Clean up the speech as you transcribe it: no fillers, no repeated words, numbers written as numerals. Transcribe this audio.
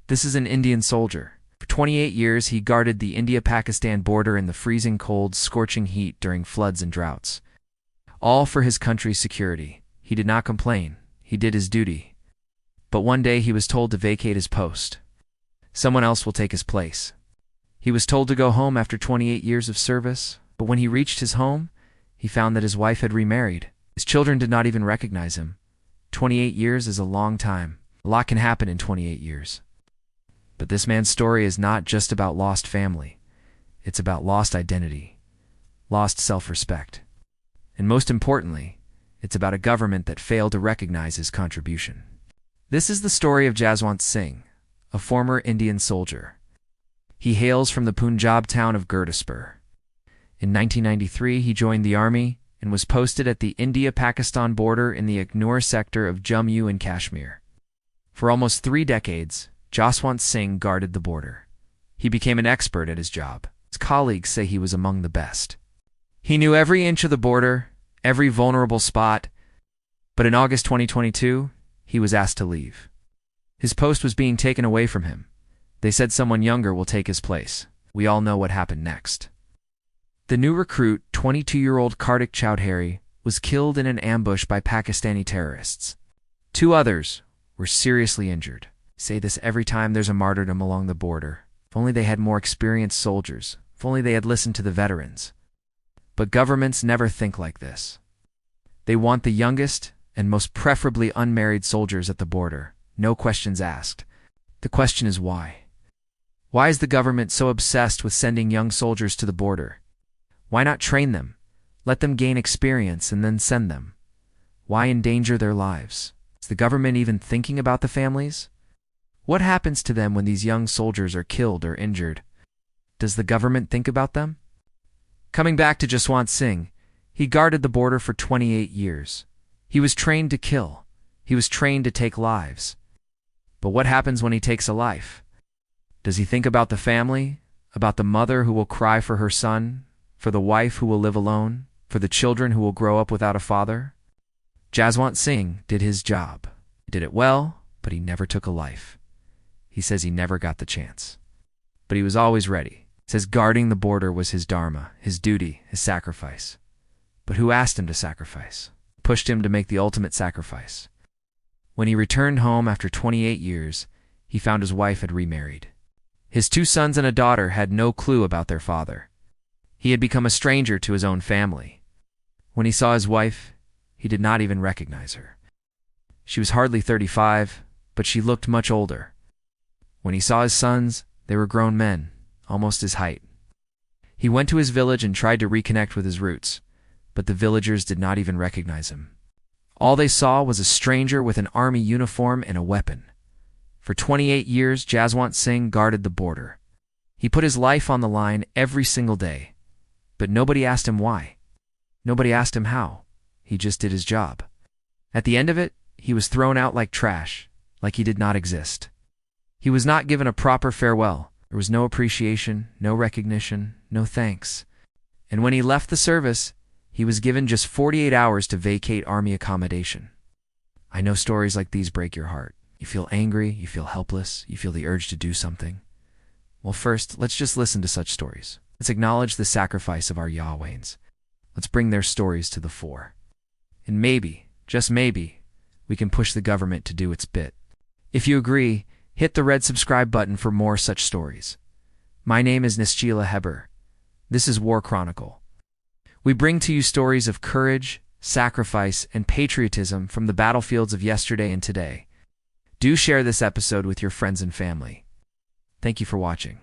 This is an Indian soldier. For 28 years, he guarded the India-Pakistan border in the freezing cold, scorching heat during floods and droughts. All for his country's security. He did not complain. He did his duty. But one day he was told to vacate his post. Someone else will take his place. He was told to go home after 28 years of service, but when he reached his home, he found that his wife had remarried. His children did not even recognize him. 28 years is a long time. A lot can happen in 28 years. But this man's story is not just about lost family. It's about lost identity, lost self-respect. And most importantly, it's about a government that failed to recognize his contribution. This is the story of Jaswant Singh, a former Indian soldier. He hails from the Punjab town of Gurdaspur. In 1993, he joined the army and was posted at the India-Pakistan border in the Akhnur sector of Jammu and Kashmir. For almost 3 decades, Jaswant Singh guarded the border. He became an expert at his job. His colleagues say he was among the best. He knew every inch of the border, every vulnerable spot, but in August 2022, he was asked to leave. His post was being taken away from him. They said someone younger will take his place. We all know what happened next. The new recruit, 22-year-old Kartik Chowdhury, was killed in an ambush by Pakistani terrorists. 2 others were seriously injured. I say this every time there's a martyrdom along the border. If only they had more experienced soldiers. If only they had listened to the veterans. But governments never think like this. They want the youngest and most preferably unmarried soldiers at the border. No questions asked. The question is why? Why is the government so obsessed with sending young soldiers to the border? Why not train them, let them gain experience, and then send them? Why endanger their lives? Is the government even thinking about the families? What happens to them when these young soldiers are killed or injured? Does the government think about them? Coming back to Jaswant Singh, he guarded the border for 28 years. He was trained to kill. He was trained to take lives. But what happens when he takes a life? Does he think about the family, about the mother who will cry for her son, for the wife who will live alone, for the children who will grow up without a father? Jaswant Singh did his job. He did it well, but he never took a life. He says he never got the chance. But he was always ready. He says guarding the border was his dharma, his duty, his sacrifice. But who asked him to sacrifice? Pushed him to make the ultimate sacrifice. When he returned home after 28 years, he found his wife had remarried. His 2 sons and a daughter had no clue about their father. He had become a stranger to his own family. When he saw his wife, he did not even recognize her. She was hardly 35, but she looked much older. When he saw his sons, they were grown men, almost his height. He went to his village and tried to reconnect with his roots, but the villagers did not even recognize him. All they saw was a stranger with an army uniform and a weapon. For 28 years, Jaswant Singh guarded the border. He put his life on the line every single day. But nobody asked him why. Nobody asked him how. He just did his job. At the end of it, he was thrown out like trash, like he did not exist. He was not given a proper farewell. There was no appreciation, no recognition, no thanks. And when he left the service, he was given just 48 hours to vacate army accommodation. I know stories like these break your heart. You feel angry, you feel helpless, you feel the urge to do something. Well, first, let's just listen to such stories. Let's acknowledge the sacrifice of our Yahwains. Let's bring their stories to the fore. And maybe, just maybe, we can push the government to do its bit. If you agree, hit the red subscribe button for more such stories. My name is Nischila Heber. This is War Chronicle. We bring to you stories of courage, sacrifice, and patriotism from the battlefields of yesterday and today. Do share this episode with your friends and family. Thank you for watching.